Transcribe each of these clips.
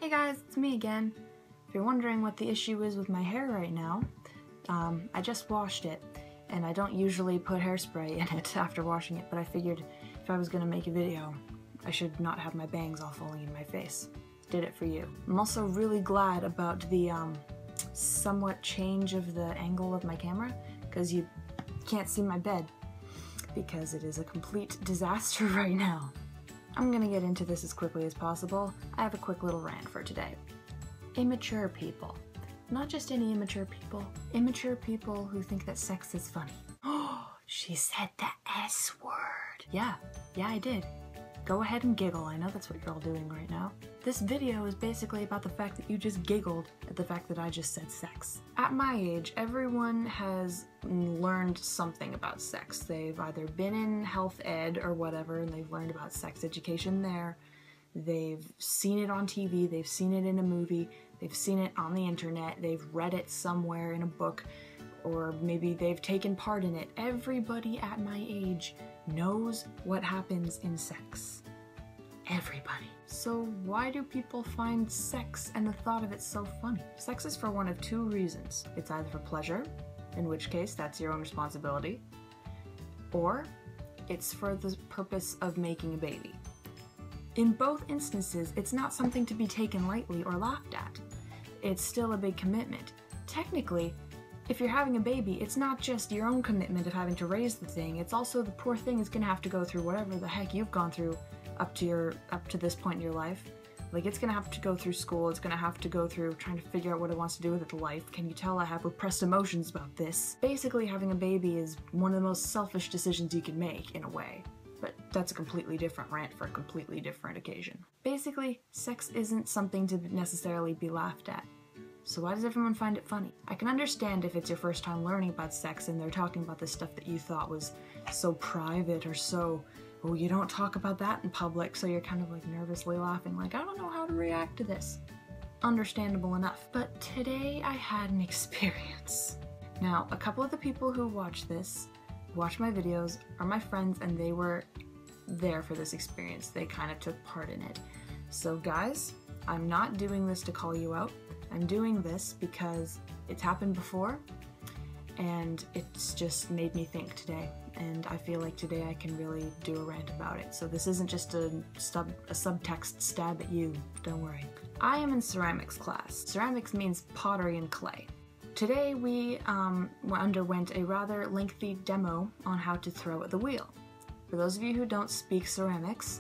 Hey guys, it's me again. If you're wondering what the issue is with my hair right now, I just washed it, and I don't usually put hairspray in it after washing it, but I figured if I was gonna make a video, I should not have my bangs all falling in my face. Did it for you. I'm also really glad about the somewhat change of the angle of my camera, because you can't see my bed, because it is a complete disaster right now. I'm gonna get into this as quickly as possible. I have a quick little rant for today. Immature people. Not just any immature people who think that sex is funny. Oh, she said the S word. Yeah, I did. Go ahead and giggle, I know that's what you're all doing right now. This video is basically about the fact that you just giggled at the fact that I just said sex. At my age, everyone has learned something about sex. They've either been in health ed or whatever, and they've learned about sex education there. They've seen it on TV, they've seen it in a movie, they've seen it on the internet, they've read it somewhere in a book, or maybe they've taken part in it. Everybody at my age knows what happens in sex. Everybody. So why do people find sex and the thought of it so funny? Sex is for one of two reasons. It's either for pleasure, in which case that's your own responsibility, or it's for the purpose of making a baby. In both instances, it's not something to be taken lightly or laughed at. It's still a big commitment. Technically, if you're having a baby, it's not just your own commitment of having to raise the thing, it's also the poor thing is gonna have to go through whatever the heck you've gone through up to this point in your life. Like, it's gonna have to go through school, it's gonna have to go through trying to figure out what it wants to do with its life. Can you tell I have repressed emotions about this? Basically, having a baby is one of the most selfish decisions you can make, in a way. But that's a completely different rant for a completely different occasion. Basically, sex isn't something to necessarily be laughed at. So why does everyone find it funny? I can understand if it's your first time learning about sex and they're talking about this stuff that you thought was so private or so, oh, you don't talk about that in public, so you're kind of like nervously laughing like, I don't know how to react to this. Understandable enough. But today I had an experience. Now, a couple of the people who watch my videos, are my friends, and they were there for this experience. They kind of took part in it. So guys, I'm not doing this to call you out. I'm doing this because it's happened before, and it's just made me think today, and I feel like today I can really do a rant about it. So this isn't just a subtext stab at you, don't worry. I am in ceramics class. Ceramics means pottery and clay. Today we underwent a rather lengthy demo on how to throw at the wheel. For those of you who don't speak ceramics,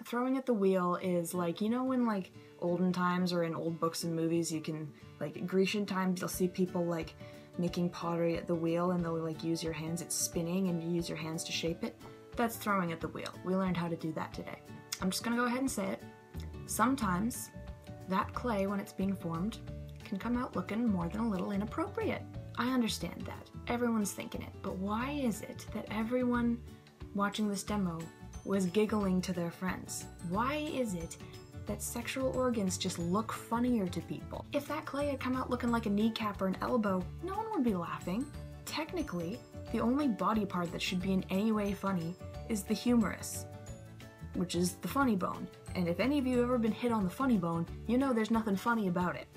throwing at the wheel is like, you know when like olden times or in old books and movies you can, like Grecian times, you'll see people like making pottery at the wheel and they'll like use your hands, it's spinning and you use your hands to shape it. That's throwing at the wheel. We learned how to do that today. I'm just gonna go ahead and say it. Sometimes that clay, when it's being formed, can come out looking more than a little inappropriate. I understand that. Everyone's thinking it. But why is it that everyone watching this demo was giggling to their friends? Why is it that sexual organs just look funnier to people? If that clay had come out looking like a kneecap or an elbow, no one would be laughing. Technically, the only body part that should be in any way funny is the humerus, which is the funny bone. And if any of you have ever been hit on the funny bone, you know there's nothing funny about it.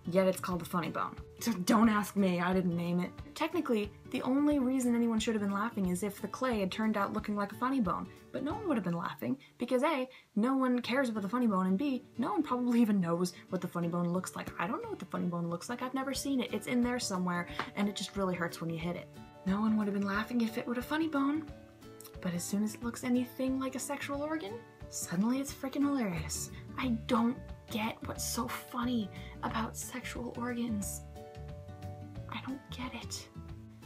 Yet it's called the funny bone. So don't ask me, I didn't name it. Technically, the only reason anyone should have been laughing is if the clay had turned out looking like a funny bone. But no one would have been laughing, because A, no one cares about the funny bone, and B, no one probably even knows what the funny bone looks like. I don't know what the funny bone looks like, I've never seen it. It's in there somewhere, and it just really hurts when you hit it. No one would have been laughing if it were a funny bone. But as soon as it looks anything like a sexual organ, suddenly it's freaking hilarious. I don't get what's so funny about sexual organs. I don't get it.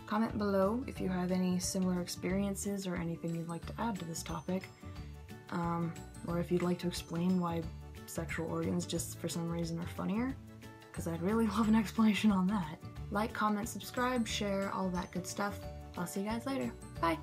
Comment below if you have any similar experiences or anything you'd like to add to this topic. Or if you'd like to explain why sexual organs just for some reason are funnier, because I'd really love an explanation on that. Like, comment, subscribe, share, all that good stuff. I'll see you guys later. Bye!